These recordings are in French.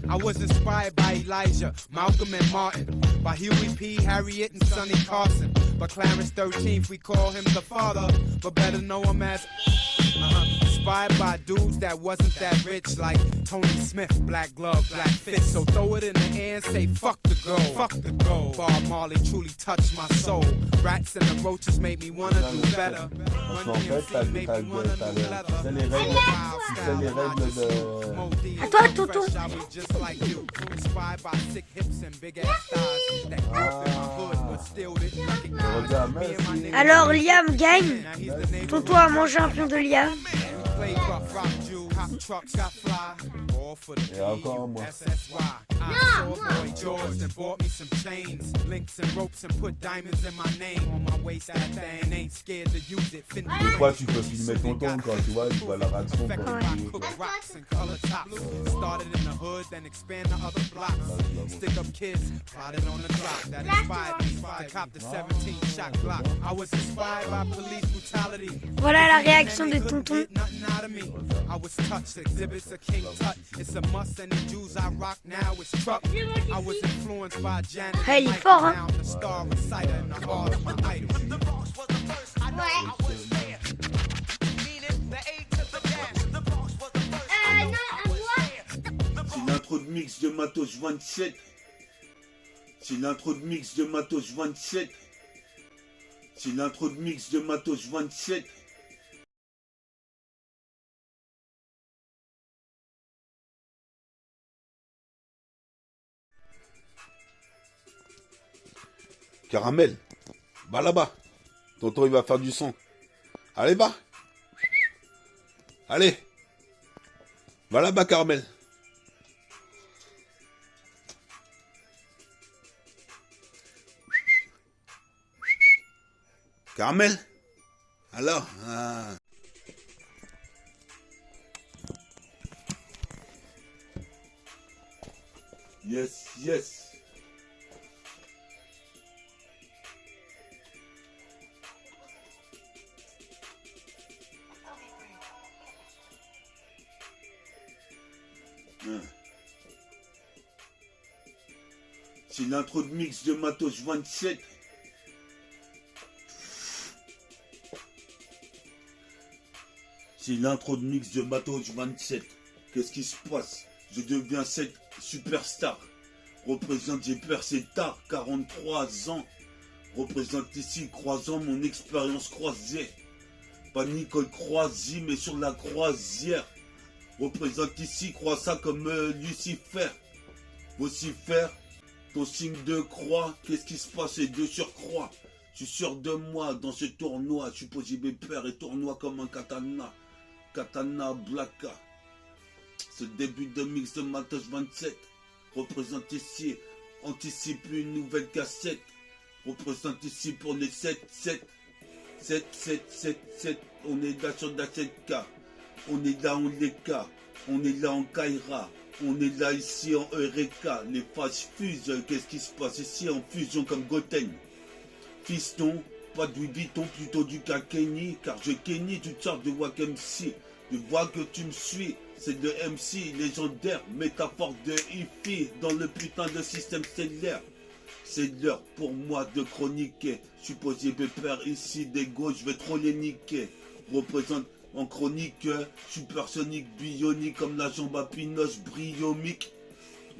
I was inspired by Elijah, Malcolm and Martin, by Huey P., Harriet, and Sonny Carson. By Clarence 13th, we call him the father, but better know him as inspired by dudes that wasn't that rich, like Tony Smith, Black Glove, Black Fist. So throw it in the air and say, fuck the gold. Fuck the gold. Bob Marley truly touched my soul. Rats and the roaches made me wanna do better. En fait, t'as les règles de... À toi, Toto. Alors, Liam gagne. Toto a mangé un pion de Liam. Et encore moi. Pourquoi tu peux filmer ton ton quand tu vois la réaction Voilà la réaction de tonton. Ah, il est fort, hein. C'est l'intro de mix de Matos 27. C'est l'intro de mix de Matos 27. C'est l'intro de mix de Matos 27. Caramel, va là-bas. Tonton, il va faire du son. Allez, va. Allez. Va là-bas, Caramel. Caramel. Alors, Yes, yes. C'est l'intro de mix de Matos 27. C'est l'intro de mix de Matos 27. Qu'est-ce qui se passe? Je deviens cette superstar. Représente, j'ai percé tard, 43 ans. Représente ici, croisant mon expérience croisée. Pas Nicole Croisy, mais sur la croisière. Représente ici, crois ça comme Lucifer. Lucifer, ton signe de croix, qu'est-ce qui se passe et de surcroît? Je suis sûr de moi dans ce tournoi, je suis posé père et tournoi comme un katana. Katana Blacka. Ce début de mix de Matos 27 représente ici, anticipe une nouvelle cassette. Représente ici pour les 7. On est là sur la 7K. On est là en Leka. On est là en Kaira. On est là ici en Eureka. Les phases fusent. Qu'est-ce qui se passe ici en fusion comme Goten? Fiston, pas de Louis Vuitton, plutôt du Kenny. Car je Kenny toutes sortes de Wack MC. Je vois que tu me suis. C'est de MC légendaire. Métaphore de hippie dans le putain de système stellaire. C'est l'heure pour moi de chroniquer. Je suis posé pépère ici des gauches. Je vais trop les niquer. Représente en chronique, supersonique, bionique comme la jambe à Pinoche, briomique.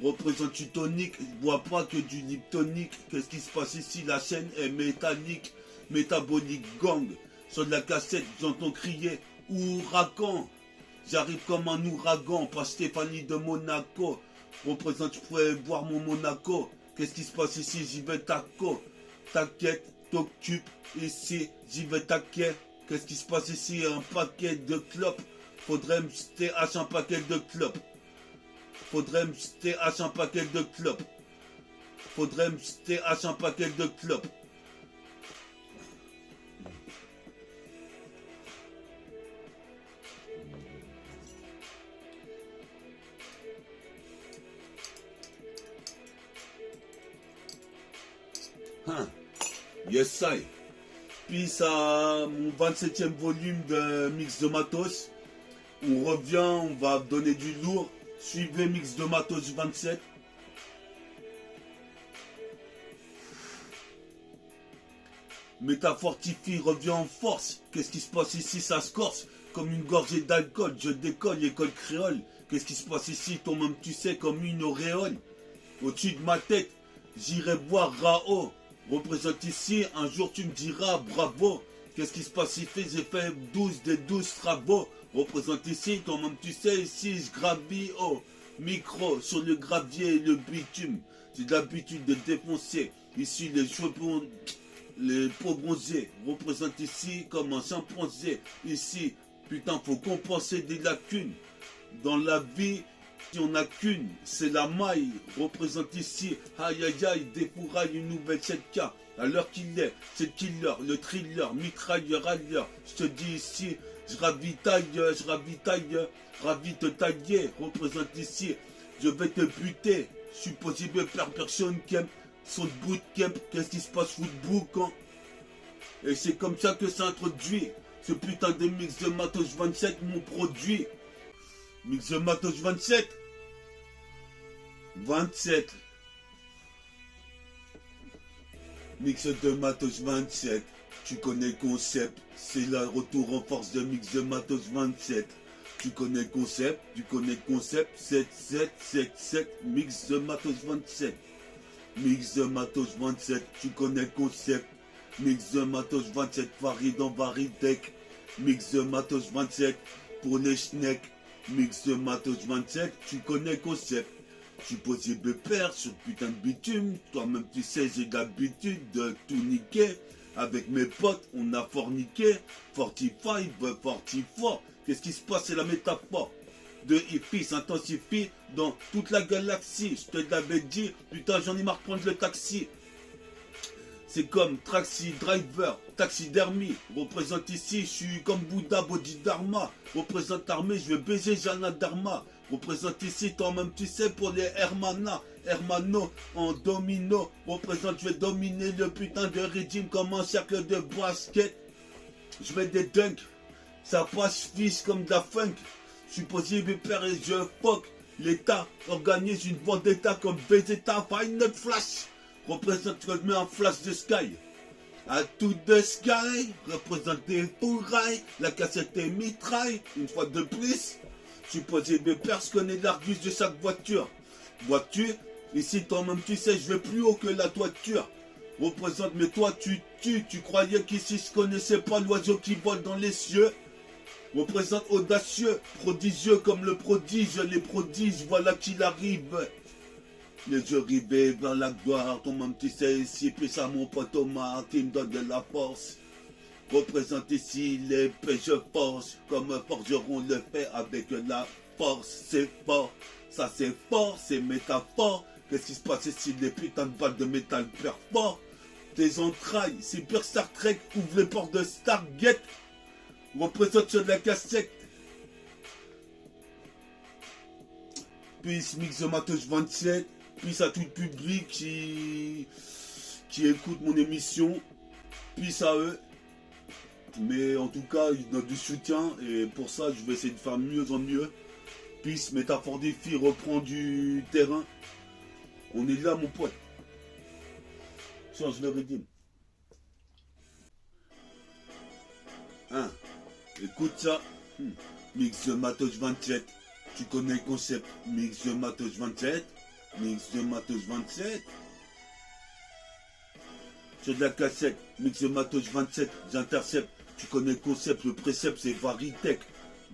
Représente du tonique, je bois pas que du liptonique. Qu'est-ce qui se passe ici? La chaîne est métallique, métabolique gang. Sur la cassette, j'entends crier ouragan. J'arrive comme un ouragan, pas Stéphanie de Monaco. Représente, je pourrais boire mon Monaco. Qu'est-ce qui se passe ici? J'y vais taco. T'inquiète, t'occupe ici, j'y vais taquet. Qu'est-ce qui se passe ici? Un paquet de clopes. Faudrait me TH un paquet de clopes. Faudrait me TH un paquet de clopes. Faudrait me TH un paquet de clopes. Yes, I. Puis à mon 27e volume de Mix de Matos. On revient, on va donner du lourd. Suivez Mix de Matos 27. Métafortifie revient en force. Qu'est-ce qui se passe ici? Ça se corse. Comme une gorgée d'alcool. Je décolle, école créole. Qu'est-ce qui se passe ici? Toi-même tu sais, comme une auréole. Au-dessus de ma tête, j'irai voir Rao. Représente ici, un jour tu me diras bravo. Qu'est-ce qui se passe ici? J'ai fait 12 des 12 travaux. Représente ici, toi-même tu sais, ici je gravis au micro, sur le gravier et le bitume. J'ai l'habitude de défoncer. Ici les cheveux, les peaux bronzées. Représente ici comme un chimpanzé. Ici, putain, faut compenser des lacunes. Dans la vie, si on n'a qu'une, c'est la maille. Représente ici, aïe aïe aïe, défouraille une nouvelle 7K. À l'heure qu'il est, c'est le killer, le thriller, mitrailleur à l'heure. Je te dis ici, je ravitaille, ravi te tailler. Représente ici, je vais te buter. Je suis possible faire personne qui aime son bootcamp. Qu'est-ce qui se passe footbook hein? Et c'est comme ça que ça introduit. Ce putain de mix de Matos 27, mon produit. Mix de Matos 27. 27. Mix de Matos 27. Tu connais le concept. C'est le retour en force de Mix de Matos 27. Tu connais le concept. 7777. Mix de Matos 27. Mix de Matos 27. Tu connais le concept. Mix de Matos 27. Varie dans Varitech. Mix de Matos 27. Pour les schnecks. Mix de Matos 27. Tu connais le concept. Je suis possible perdre sur putain de bitume. Toi-même tu sais, j'ai l'habitude de tout niquer. Avec mes potes, on a forniqué. 45, 44. Qu'est-ce qui se passe? C'est la métaphore. De hippie s'intensifie dans toute la galaxie. Je te l'avais dit, putain j'en ai marre de prendre le taxi. C'est comme taxi driver, taxidermie. Représente ici, je suis comme Bouddha Bodhidharma. Représente l'armée, je vais baiser Jana Dharma. Représente ici, toi-même tu sais, pour les Hermana. Hermano en domino. Représente, je vais dominer le putain de régime comme un cercle de basket. Je mets des dunks. Ça passe fiche comme de la funk. Je suis possible père et je fuck. L'État organise une vendetta comme Vegeta Final Flash. Représente, je mets un flash de sky. À tout the sky, représenté full rail, la cassette est mitraille, une fois de plus. Je suis possible père, je connais l'argus de chaque voiture. Voiture, ici toi-même tu sais, je vais plus haut que la toiture. Représente, mais toi tu tues, tu croyais qu'ici je connaissais pas l'oiseau qui vole dans les cieux. Représente audacieux, prodigieux comme le prodige, les prodiges, voilà qu'il arrive. Les yeux rivés vers la gloire, ton même tu sais ici, puis ça mon pote Omar qui me donne de la force. Représente ici l'épée, je force, comme forgeron le fait avec la force, c'est fort. Ça c'est fort, c'est métaphore. Qu'est-ce qui se passe ici, les putains de balles de métal perforent. Tes entrailles, c'est pire Star Trek, ouvre les portes de Stargate. Représente sur la cassette. Puis Mix de Matos 27. Puis à tout le public qui écoute mon émission. Puis à eux. Mais en tout cas, ils donnent du soutien. Et pour ça, je vais essayer de faire mieux en mieux. Puis Métaphore des filles reprend du terrain. On est là, mon pote. Change le rythme. Hein? Écoute ça. Mix de Matos 27. Tu connais le concept. Mix de Matos 27. Mix de Matos 27. Sur de la cassette. Mix de Matos 27. J'intercepte. Tu connais le concept. Le précepte c'est Varitech.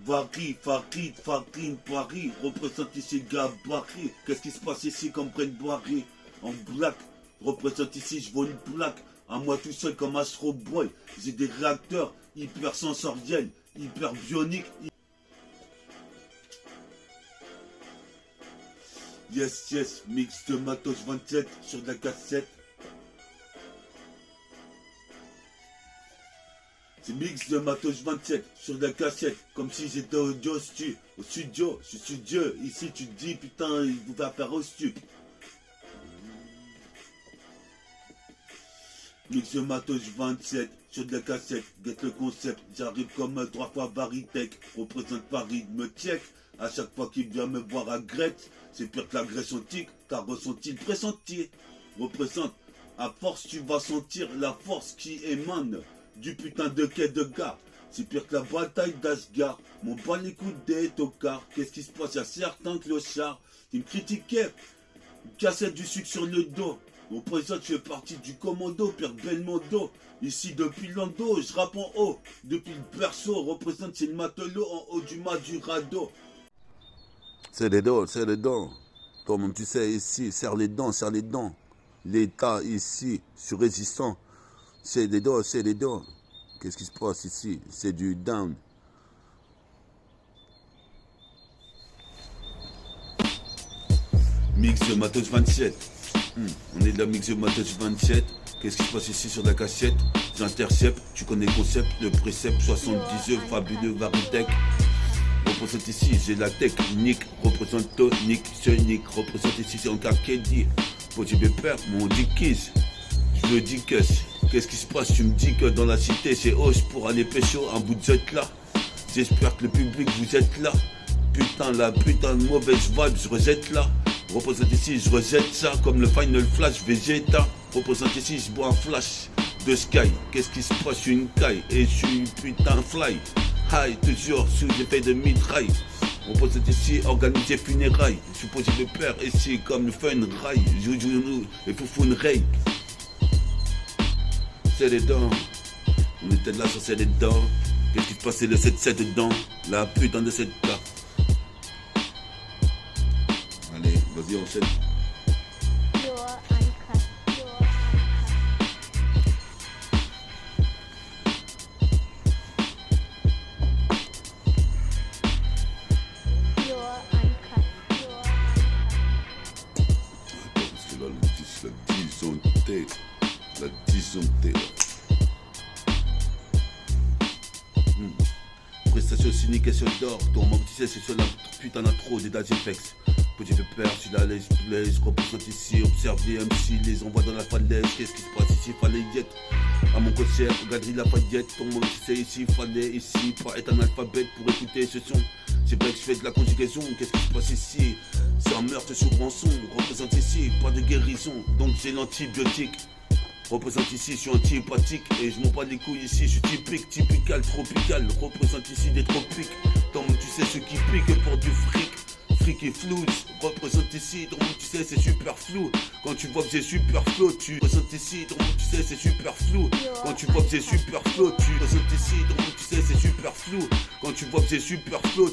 Vari, Farid, Farine, Paris. Représente ici Gabarit. Qu'est-ce qui se passe ici comme Brent Boiry? En black. Représente ici, je vois une plaque. À moi tout seul comme Astro Boy. J'ai des réacteurs hyper sensoriels, hyper bioniques. Yes, yes, mix de Matos 27 sur de la cassette. C'est mix de Matos 27 sur de la cassette. Comme si j'étais au studio. Je suis Dieu. Ici, tu te dis, putain, il va faire au stup. Mix de Matos 27 sur de la cassette. Get le concept. J'arrive comme 3 fois Varitech. Représente Paris, me check. À chaque fois qu'il vient me voir à Grette, c'est pire que l'agression tique, t'as ressenti le pressenti. Représente, à force tu vas sentir la force qui émane du putain de quai de gare. C'est pire que la bataille d'Asgard. Mon bas les coups des tocards. Qu'est-ce qui se passe? Y'a certains clochards qui me critiquaient. Une cassette du sucre sur le dos. Au présent, je fais partie du commando, Pierre Belmondo. Ici, depuis l'ando, je rappe en haut. Depuis le berceau, représente, c'est le matelot en haut du mât du radeau. C'est les dents, c'est les dents. Toi-même, tu sais, ici, serre les dents, serre les dents. L'État, ici, sur résistant. C'est les dents, c'est les dents. Qu'est-ce qui se passe ici? C'est du down. Mix de Matos 27. On est de la mix de Matos 27. Qu'est-ce qui se passe ici sur la cassette? J'intercepte, tu connais le concept, le précepte, 70 œufs, fabuleux, Varitech. Représente ici, j'ai la technique, représente tonique, sonique, représente ici, c'est encore Keddy. Possible père, mon dit kiss, je le dis qu'est-ce qui se passe? Tu me dis que dans la cité, c'est hoche pour aller pécho, un bout de jet là. J'espère que le public, vous êtes là. Putain, la putain de mauvaise vibe, je rejette là. Représente ici, je rejette ça comme le Final Flash Vegeta. Représente ici, je bois un flash de Sky. Qu'est-ce qui se passe? Je suis une caille et je suis putain fly. High, toujours sous effet de mitraille. Représente ici, organisé funérailles. Je suis posé de père ici comme le fun rail. Joujounou et foufoune ray. C'est les dents. On était là sur c'est les dents. Qu'est-ce qui se passe? C'est le 7-7 dedans. La putain de cette là. Allez, vas-y, enchaîne. La disjonctée. Prestation cynique et sur d'or. Ton manque, tu sais, c'est sur la putain d'intro des Dazifex. Petit peu peur, tu la laisse place. Représente ici, observe les MC, les envoie dans la falaise. Qu'est-ce qui se passe ici? Fallait y être. À mon concert, Galerie Lafayette. Ton manque, tu sais, ici, fallait ici. Pas être un alphabète pour écouter ce son. C'est vrai que je fais de la conjugaison. Qu'est-ce qui se passe ici? C'est un meurtre sous rançon. Représente ici, pas de guérison. Donc c'est l'antibiotique. Représente ici, je suis antipathique et je m'en bats les couilles ici, je suis typique, typical, tropical. Représente ici des tropiques, tant que tu sais ce qui pique pour du fric. Fric et flou, représente ici, tant que tu sais c'est super flou. Quand tu vois que j'ai super flow, tu représentes ici, tant que tu sais c'est super flou. Quand tu vois que j'ai super flow, tu représentes ici, tant que tu sais c'est super flou. Quand tu vois que j'ai super flow.